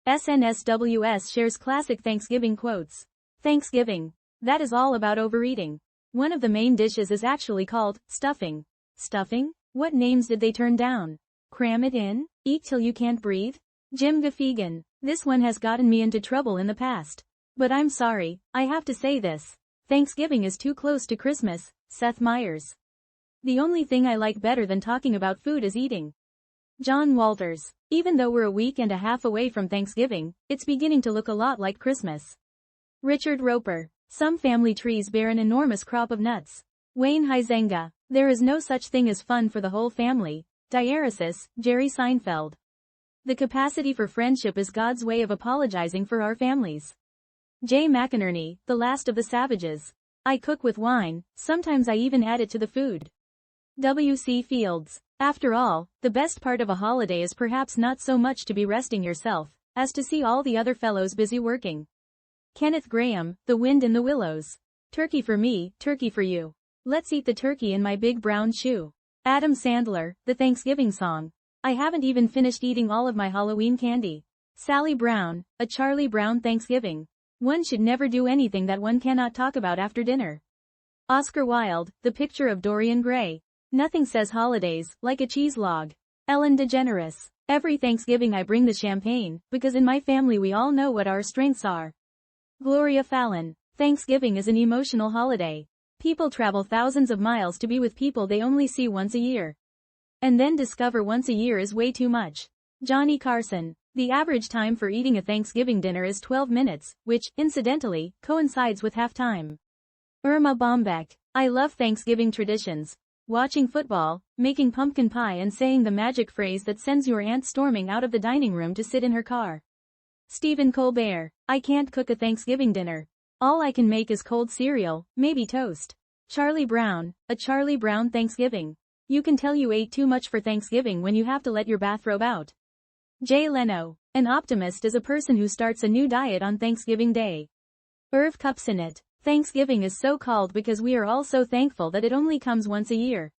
SNSWS shares classic Thanksgiving quotes. Thanksgiving. That is all about overeating. One of the main dishes is actually called stuffing. Stuffing? What names did they turn down? Cram it in? Eat till you can't breathe? Jim Gafegan. This one has gotten me into trouble in the past. But I'm sorry, I have to say this. Thanksgiving is too close to Christmas, Seth Meyers. The only thing I like better than talking about food is eating. John Walters. Even though we're a week and a half away from Thanksgiving, it's beginning to look a lot like Christmas. Richard Roper. Some family trees bear an enormous crop of nuts. Wayne Huizenga. There is no such thing as fun for the whole family. DeGeneres, Jerry Seinfeld. The capacity for friendship is God's way of apologizing for our families. Jay McInerney, the last of the savages. I cook with wine, sometimes I even add it to the food. W.C. Fields. After all, the best part of a holiday is perhaps not so much to be resting yourself, as to see all the other fellows busy working. Kenneth Graham, The Wind in the Willows. Turkey for me, turkey for you. Let's eat the turkey in my big brown shoe. Adam Sandler, The Thanksgiving Song. I haven't even finished eating all of my Halloween candy. Sally Brown, A Charlie Brown Thanksgiving. One should never do anything that one cannot talk about after dinner. Oscar Wilde, The Picture of Dorian Gray. Nothing says holidays like a cheese log. Ellen DeGeneres. Every Thanksgiving I bring the champagne, because in my family we all know what our strengths are. Gloria Fallon. Thanksgiving is an emotional holiday. People travel thousands of miles to be with people they only see once a year. And then discover once a year is way too much. Johnny Carson. The average time for eating a Thanksgiving dinner is 12 minutes, which, incidentally, coincides with halftime. Irma Bombeck. I love Thanksgiving traditions. Watching football, making pumpkin pie and saying the magic phrase that sends your aunt storming out of the dining room to sit in her car. Stephen Colbert. I can't cook a Thanksgiving dinner. All I can make is cold cereal, maybe toast. Charlie Brown, A Charlie Brown Thanksgiving. You can tell you ate too much for Thanksgiving when you have to let your bathrobe out. Jay Leno. An optimist is a person who starts a new diet on Thanksgiving Day. Irv Kupcinet. Thanksgiving is so called because we are all so thankful that it only comes once a year.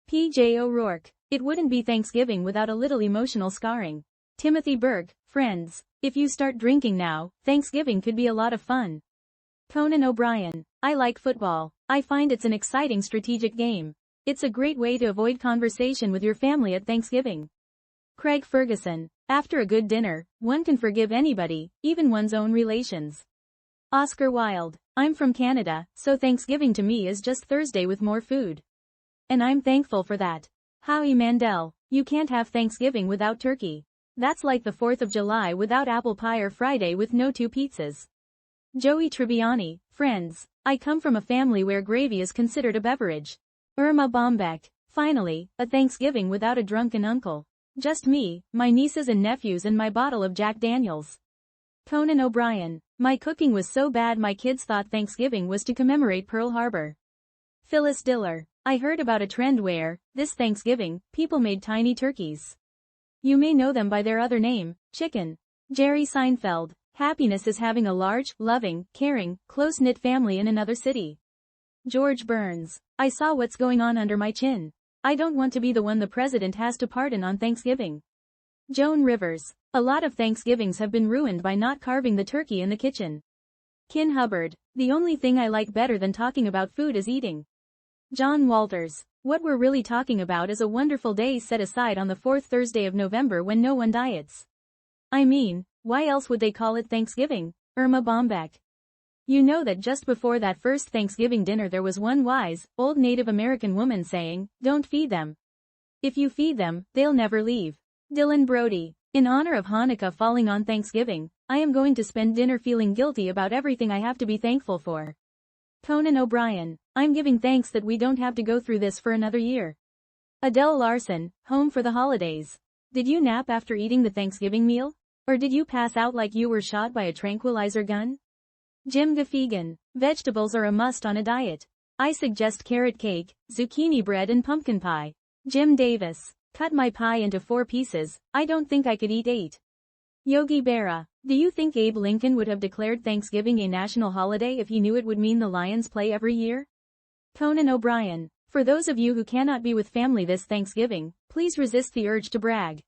P.J. O'Rourke. It wouldn't be Thanksgiving without a little emotional scarring. Timothy Berg. Friends. If you start drinking now, Thanksgiving could be a lot of fun. Conan O'Brien. I like football. I find it's an exciting strategic game. It's a great way to avoid conversation with your family at Thanksgiving. Craig Ferguson. After a good dinner, one can forgive anybody, even one's own relations. Oscar Wilde. I'm from Canada, so Thanksgiving to me is just Thursday with more food. And I'm thankful for that. Howie Mandel. You can't have Thanksgiving without turkey. That's like the 4th of July without apple pie or Friday with no 2 pizzas. Joey Tribbiani. Friends. I come from a family where gravy is considered a beverage. Irma Bombeck. Finally, a Thanksgiving without a drunken uncle. Just me, my nieces and nephews and my bottle of Jack Daniels. Conan O'Brien. My cooking was so bad my kids thought Thanksgiving was to commemorate Pearl Harbor. Phyllis Diller. I heard about a trend where, this Thanksgiving, people made tiny turkeys. You may know them by their other name, Chicken Jerry Seinfeld. Happiness is having a large, loving, caring, close-knit family in another city. George Burns. I saw what's going on under my chin. I don't want to be the one the president has to pardon on Thanksgiving. Joan Rivers. A lot of Thanksgivings have been ruined by not carving the turkey in the kitchen. Kin Hubbard. The only thing I like better than talking about food is eating. John Walters. What we're really talking about is a wonderful day set aside on the 4th Thursday of November when no one diets. I mean, why else would they call it Thanksgiving? Irma Bombeck. You know that just before that first Thanksgiving dinner there was one wise, old Native American woman saying, don't feed them. If you feed them, they'll never leave. Dylan Brody. In honor of Hanukkah falling on Thanksgiving, I am going to spend dinner feeling guilty about everything I have to be thankful for. Conan O'Brien. I'm giving thanks that we don't have to go through this for another year. Adele Larson Home for the holidays. Did you nap after eating the Thanksgiving meal? Or did you pass out like you were shot by a tranquilizer gun? Jim Gafegan. Vegetables are a must on a diet. I suggest carrot cake, zucchini bread and pumpkin pie. Jim Davis. Cut my pie into 4 pieces, I don't think I could eat 8. Yogi Berra. Do you think Abe Lincoln would have declared Thanksgiving a national holiday if he knew it would mean the Lions play every year? Conan O'Brien. For those of you who cannot be with family this Thanksgiving, please resist the urge to brag.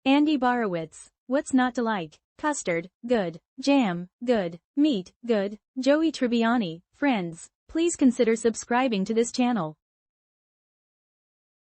Andy Borowitz. What's not to like? Custard, good. Jam, good. Meat, good. Joey Tribbiani, friends. Please consider subscribing to this channel.